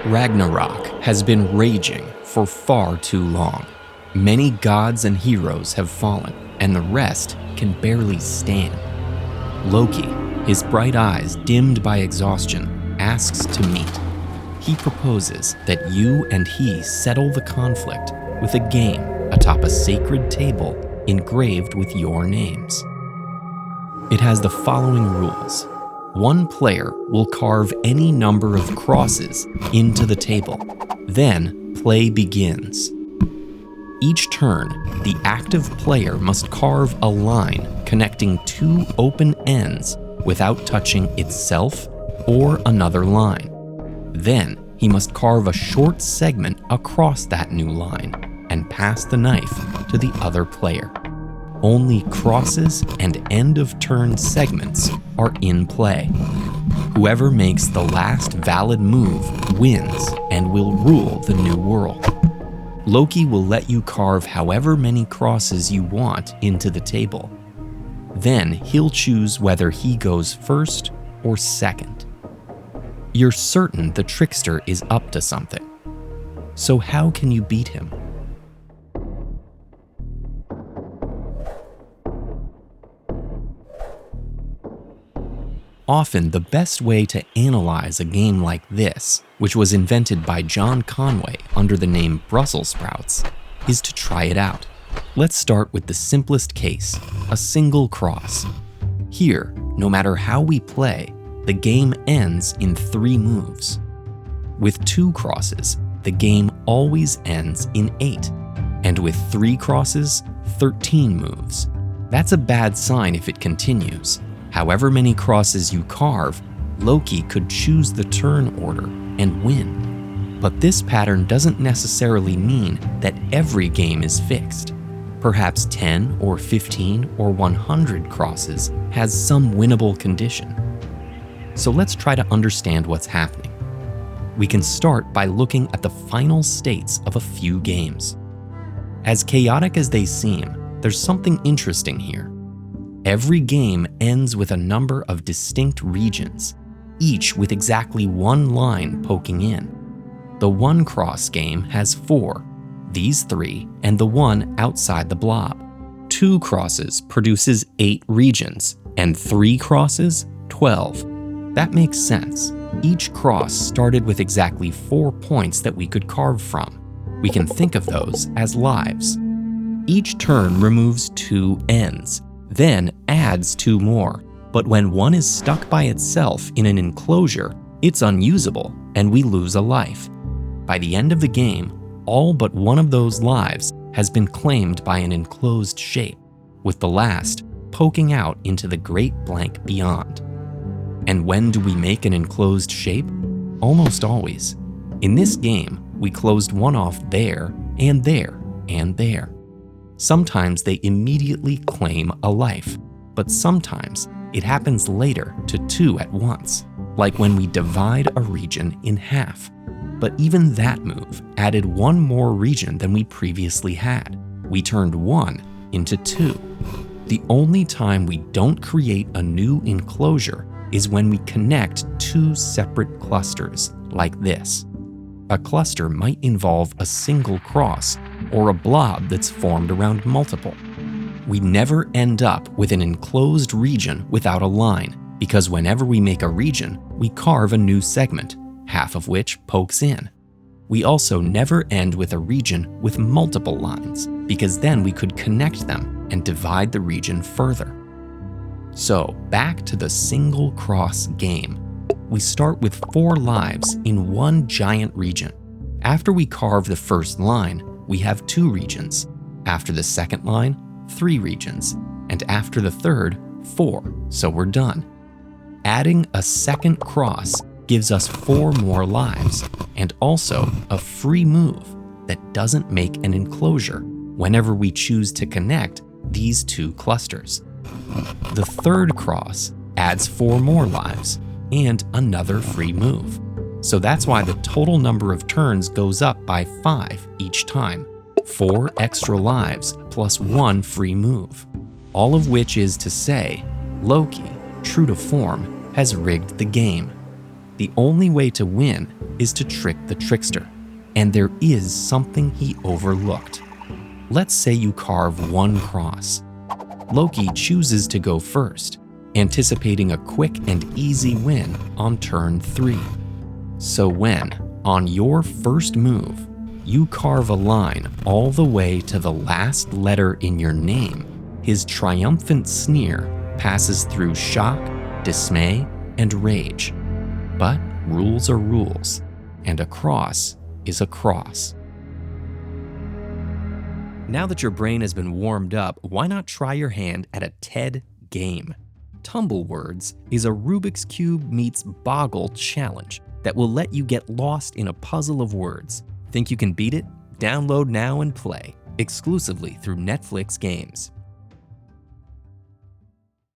Ragnarok has been raging for far too long. Many gods and heroes have fallen, and the rest can barely stand. Loki, his bright eyes dimmed by exhaustion, asks to meet. He proposes that you and he settle the conflict with a game atop a sacred table engraved with your names. It has the following rules. One player will carve any number of crosses into the table. Then play begins. Each turn, the active player must carve a line connecting two open ends without touching itself or another line. Then he must carve a short segment across that new line and pass the knife to the other player. Only crosses and end-of-turn segments are in play. Whoever makes the last valid move wins and will rule the new world. Loki will let you carve however many crosses you want into the table. Then he'll choose whether he goes first or second. You're certain the trickster is up to something. So how can you beat him? Often, the best way to analyze a game like this, which was invented by John Conway under the name Brussels sprouts, is to try it out. Let's start with the simplest case, a single cross. Here, no matter how we play, the game ends in 3 moves. With 2 crosses, the game always ends in 8, and with 3 crosses, 13 moves. That's a bad sign if it continues. However many crosses you carve, Loki could choose the turn order and win. But this pattern doesn't necessarily mean that every game is fixed. Perhaps 10 or 15 or 100 crosses has some winnable condition. So let's try to understand what's happening. We can start by looking at the final states of a few games. As chaotic as they seem, there's something interesting here. Every game ends with a number of distinct regions, each with exactly 1 line poking in. The 1 cross game has 4, these 3, and the 1 outside the blob. 2 crosses produces 8 regions, and 3 crosses, 12. That makes sense. Each cross started with exactly 4 points that we could carve from. We can think of those as lives. Each turn removes 2 ends, then adds 2 more. But when one is stuck by itself in an enclosure, it's unusable and we lose a life. By the end of the game, all but one of those lives has been claimed by an enclosed shape, with the last poking out into the great blank beyond. And when do we make an enclosed shape? Almost always. In this game, we closed one off there and there and there. Sometimes they immediately claim a life, but sometimes it happens later to 2 at once, like when we divide a region in half. But even that move added 1 more region than we previously had. We turned 1 into 2. The only time we don't create a new enclosure is when we connect 2 separate clusters, like this. A cluster might involve a single cross or a blob that's formed around multiple. We never end up with an enclosed region without a line, because whenever we make a region, we carve a new segment, half of which pokes in. We also never end with a region with multiple lines, because then we could connect them and divide the region further. So, back to the single cross game. We start with 4 lives in 1 giant region. After we carve the first line, we have 2 regions. After the second line, 3 regions. And after the third, 4, so we're done. Adding a second cross gives us 4 more lives, and also a free move that doesn't make an enclosure whenever we choose to connect these 2 clusters. The third cross adds 4 more lives, and another free move. So that's why the total number of turns goes up by 5 each time. 4 extra lives plus 1 free move. All of which is to say, Loki, true to form, has rigged the game. The only way to win is to trick the trickster, and there is something he overlooked. Let's say you carve one cross. Loki chooses to go first, anticipating a quick and easy win on turn 3. So when, on your first move, you carve a line all the way to the last letter in your name, his triumphant sneer passes through shock, dismay, and rage. But rules are rules, and a cross is a cross. Now that your brain has been warmed up, why not try your hand at a TED game? Tumble Words is a Rubik's Cube meets Boggle challenge that will let you get lost in a puzzle of words. Think you can beat it? Download now and play, exclusively through Netflix Games.